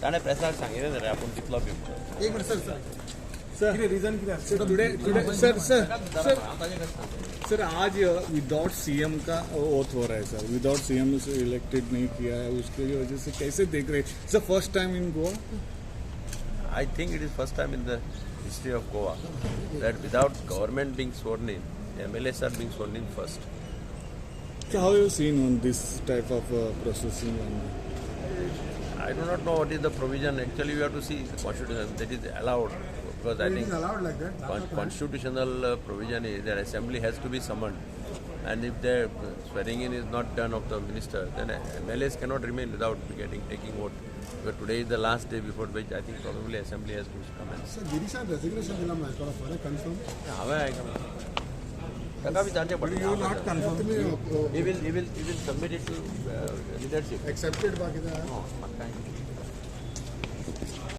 ताणे प्रेसाक सांगितलें रे आपण तितलो बी एक minute sir Sir, reason sir आज विदाउट सीएम का ओथ हो रहा है सर, विदाउट सीएम से इलेक्टेड नहीं किया है, उसके वजह से कैसे देख रहे हैं sir? First time in Goa, I think it is first time in the history of Goa that without government being sworn in, the MLAs are being sworn in first. so how you seen on this type of processing? I do not know what is the provision. Actually, we have to see the constitution that is allowed. Because I think allowed like that. constitutional provision is that assembly has to be summoned. And if the swearing in is not done of the minister, then MLAs cannot remain without taking vote. But today is the last day before which I think probably assembly has to commence. Sir, Girish resignation दिला मैं थोड़ा for confirm. हमें आएगा. तका भी जानते पड़ेगा. You not confirm? He will submit it to leadership. Accepted बाकी था. No,